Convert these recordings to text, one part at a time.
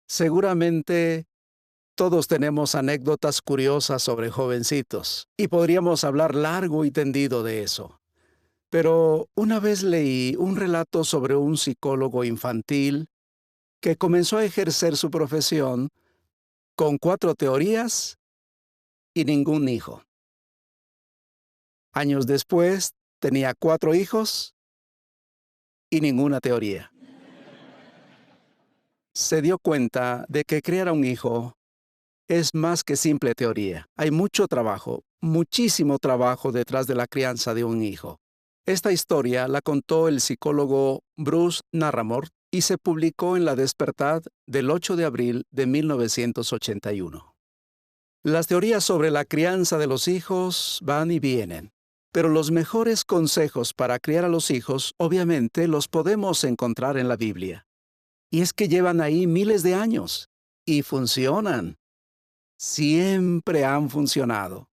Seguramente todos tenemos anécdotas curiosas sobre jovencitos y podríamos hablar largo y tendido de eso. Pero una vez leí un relato sobre un psicólogo infantil que comenzó a ejercer su profesión con 4 teorías y ningún hijo. Años después, tenía 4 hijos y ninguna teoría. Se dio cuenta de que criar a un hijo es más que simple teoría. Hay mucho trabajo, muchísimo trabajo detrás de la crianza de un hijo. Esta historia la contó el psicólogo Bruce Narramore y se publicó en La Despertad del 8 de abril de 1981. Las teorías sobre la crianza de los hijos van y vienen, pero los mejores consejos para criar a los hijos obviamente los podemos encontrar en la Biblia. Y es que llevan ahí miles de años y funcionan. Siempre han funcionado.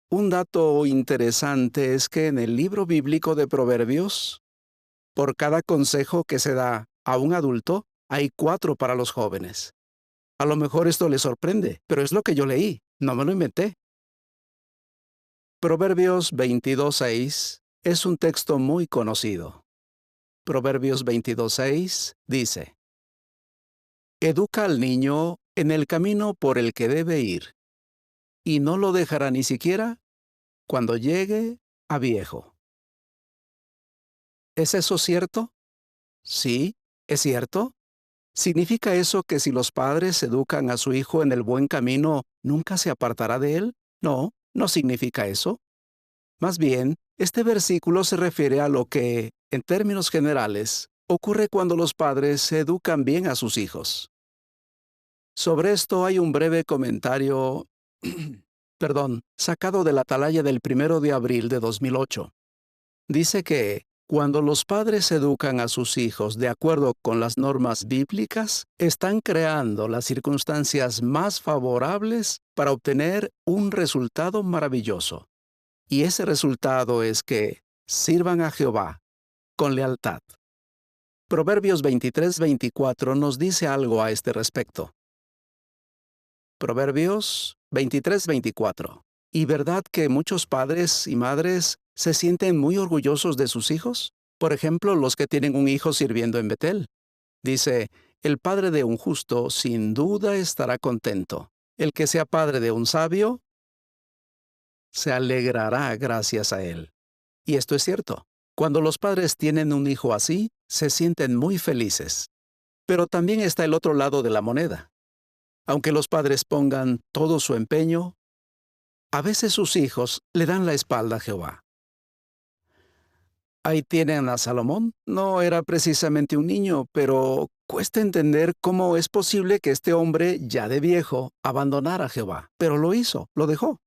Un dato interesante es que en el libro bíblico de Proverbios, por cada consejo que se da a un adulto, hay 4 para los jóvenes. A lo mejor esto les sorprende, pero es lo que yo leí, no me lo inventé. Proverbios 22:6 es un texto muy conocido. Proverbios 22:6 dice: Educa al niño en el camino por el que debe ir, y no lo dejará ni siquiera cuando llegue a viejo. ¿Es eso cierto? Sí, es cierto. ¿Significa eso que si los padres educan a su hijo en el buen camino, nunca se apartará de él? No, no significa eso. Más bien, este versículo se refiere a lo que, en términos generales, ocurre cuando los padres educan bien a sus hijos. Sobre esto hay un breve comentario, sacado de la Atalaya del 1 de abril de 2008. Dice que, cuando los padres educan a sus hijos de acuerdo con las normas bíblicas, están creando las circunstancias más favorables para obtener un resultado maravilloso. Y ese resultado es que sirvan a Jehová con lealtad. Proverbios 23:24 nos dice algo a este respecto. Proverbios 23:24. ¿Y verdad que muchos padres y madres se sienten muy orgullosos de sus hijos? Por ejemplo, los que tienen un hijo sirviendo en Betel. Dice, el padre de un justo sin duda estará contento. El que sea padre de un sabio se alegrará gracias a él. Y esto es cierto. Cuando los padres tienen un hijo así, se sienten muy felices. Pero también está el otro lado de la moneda. Aunque los padres pongan todo su empeño, a veces sus hijos le dan la espalda a Jehová. Ahí tienen a Salomón. No era precisamente un niño, pero cuesta entender cómo es posible que este hombre, ya de viejo, abandonara a Jehová. Pero lo hizo, lo dejó.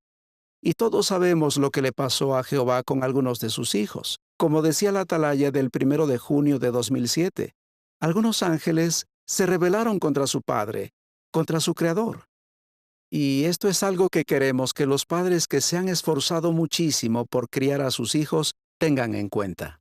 Y todos sabemos lo que le pasó a Jehová con algunos de sus hijos. Como decía la Atalaya del 1 de junio de 2007, algunos ángeles se rebelaron contra su padre, contra su creador. Y esto es algo que queremos que los padres que se han esforzado muchísimo por criar a sus hijos tengan en cuenta.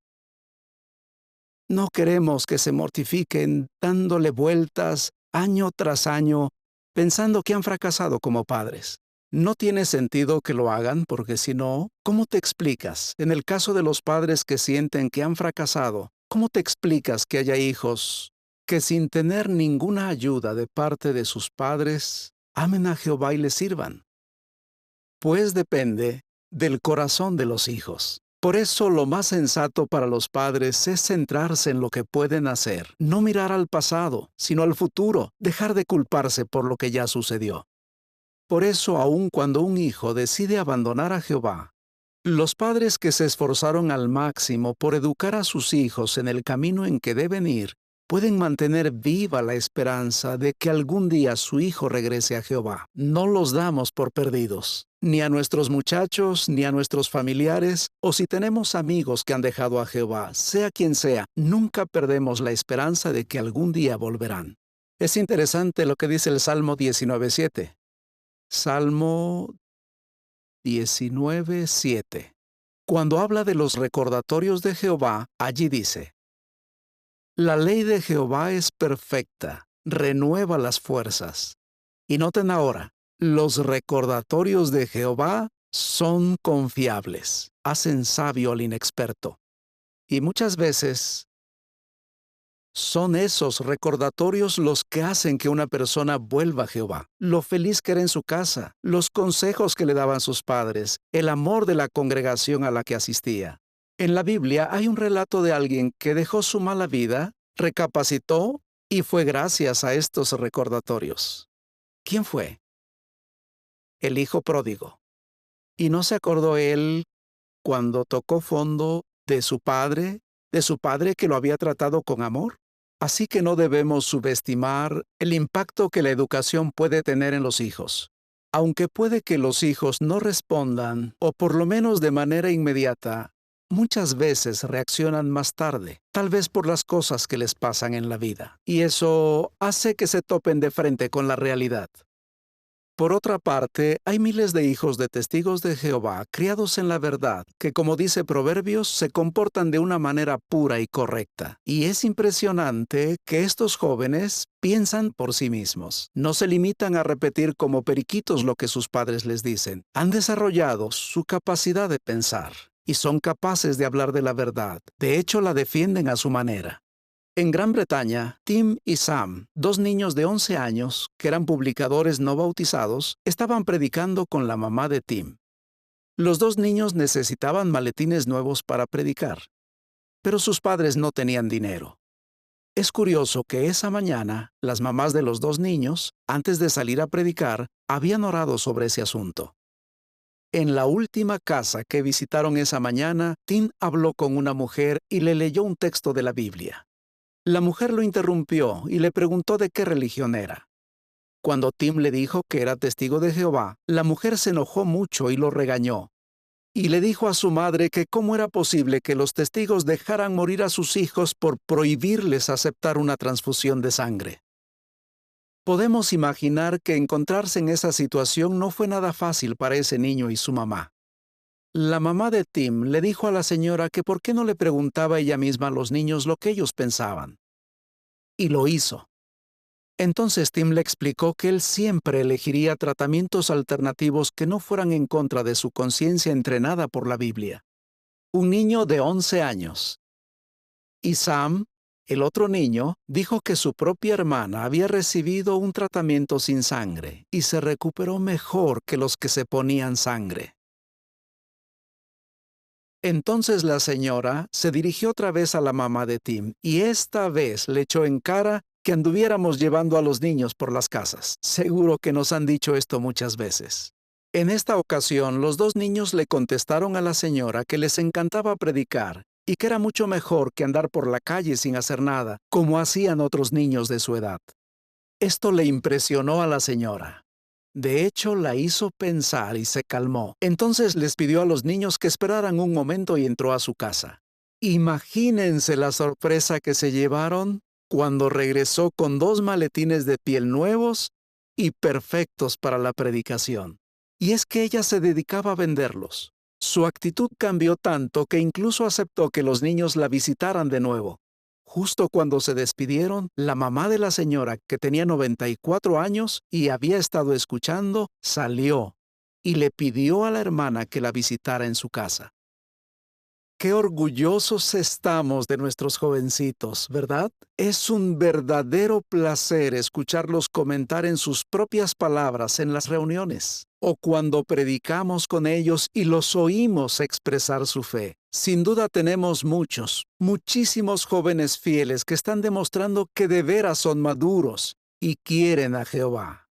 No queremos que se mortifiquen dándole vueltas año tras año, pensando que han fracasado como padres. No tiene sentido que lo hagan porque si no, ¿cómo te explicas? En el caso de los padres que sienten que han fracasado, ¿cómo te explicas que haya hijos que sin tener ninguna ayuda de parte de sus padres, amen a Jehová y le sirvan? Pues depende del corazón de los hijos. Por eso lo más sensato para los padres es centrarse en lo que pueden hacer, no mirar al pasado, sino al futuro, dejar de culparse por lo que ya sucedió. Por eso, aun cuando un hijo decide abandonar a Jehová, los padres que se esforzaron al máximo por educar a sus hijos en el camino en que deben ir, pueden mantener viva la esperanza de que algún día su hijo regrese a Jehová. No los damos por perdidos, ni a nuestros muchachos, ni a nuestros familiares, o si tenemos amigos que han dejado a Jehová, sea quien sea, nunca perdemos la esperanza de que algún día volverán. Es interesante lo que dice el Salmo 19:7. Salmo 19:7. Cuando habla de los recordatorios de Jehová, allí dice: La ley de Jehová es perfecta, renueva las fuerzas. Y noten ahora, los recordatorios de Jehová son confiables, hacen sabio al inexperto. Y muchas veces son esos recordatorios los que hacen que una persona vuelva a Jehová. Lo feliz que era en su casa, los consejos que le daban sus padres, el amor de la congregación a la que asistía. En la Biblia hay un relato de alguien que dejó su mala vida, recapacitó y fue gracias a estos recordatorios. ¿Quién fue? El hijo pródigo. ¿Y no se acordó él cuando tocó fondo de su padre que lo había tratado con amor? Así que no debemos subestimar el impacto que la educación puede tener en los hijos. Aunque puede que los hijos no respondan, o por lo menos de manera inmediata, muchas veces reaccionan más tarde, tal vez por las cosas que les pasan en la vida. Y eso hace que se topen de frente con la realidad. Por otra parte, hay miles de hijos de testigos de Jehová criados en la verdad, que como dice Proverbios, se comportan de una manera pura y correcta. Y es impresionante que estos jóvenes piensan por sí mismos. No se limitan a repetir como periquitos lo que sus padres les dicen. Han desarrollado su capacidad de pensar y son capaces de hablar de la verdad. De hecho, la defienden a su manera. En Gran Bretaña, Tim y Sam, dos niños de 11 años, que eran publicadores no bautizados, estaban predicando con la mamá de Tim. Los dos niños necesitaban maletines nuevos para predicar, pero sus padres no tenían dinero. Es curioso que esa mañana, las mamás de los dos niños, antes de salir a predicar, habían orado sobre ese asunto. En la última casa que visitaron esa mañana, Tim habló con una mujer y le leyó un texto de la Biblia. La mujer lo interrumpió y le preguntó de qué religión era. Cuando Tim le dijo que era testigo de Jehová, la mujer se enojó mucho y lo regañó. Y le dijo a su madre que cómo era posible que los testigos dejaran morir a sus hijos por prohibirles aceptar una transfusión de sangre. Podemos imaginar que encontrarse en esa situación no fue nada fácil para ese niño y su mamá. La mamá de Tim le dijo a la señora que por qué no le preguntaba ella misma a los niños lo que ellos pensaban. Y lo hizo. Entonces Tim le explicó que él siempre elegiría tratamientos alternativos que no fueran en contra de su conciencia entrenada por la Biblia. Un niño de 11 años. Y Sam, el otro niño, dijo que su propia hermana había recibido un tratamiento sin sangre y se recuperó mejor que los que se ponían sangre. Entonces la señora se dirigió otra vez a la mamá de Tim y esta vez le echó en cara que anduviéramos llevando a los niños por las casas. Seguro que nos han dicho esto muchas veces. En esta ocasión, los dos niños le contestaron a la señora que les encantaba predicar y que era mucho mejor que andar por la calle sin hacer nada, como hacían otros niños de su edad. Esto le impresionó a la señora. De hecho, la hizo pensar y se calmó. Entonces les pidió a los niños que esperaran un momento y entró a su casa. Imagínense la sorpresa que se llevaron cuando regresó con dos maletines de piel nuevos y perfectos para la predicación. Y es que ella se dedicaba a venderlos. Su actitud cambió tanto que incluso aceptó que los niños la visitaran de nuevo. Justo cuando se despidieron, la mamá de la señora, que tenía 94 años y había estado escuchando, salió y le pidió a la hermana que la visitara en su casa. Qué orgullosos estamos de nuestros jovencitos, ¿verdad? Es un verdadero placer escucharlos comentar en sus propias palabras en las reuniones, o cuando predicamos con ellos y los oímos expresar su fe. Sin duda tenemos muchísimos jóvenes fieles que están demostrando que de veras son maduros y quieren a Jehová.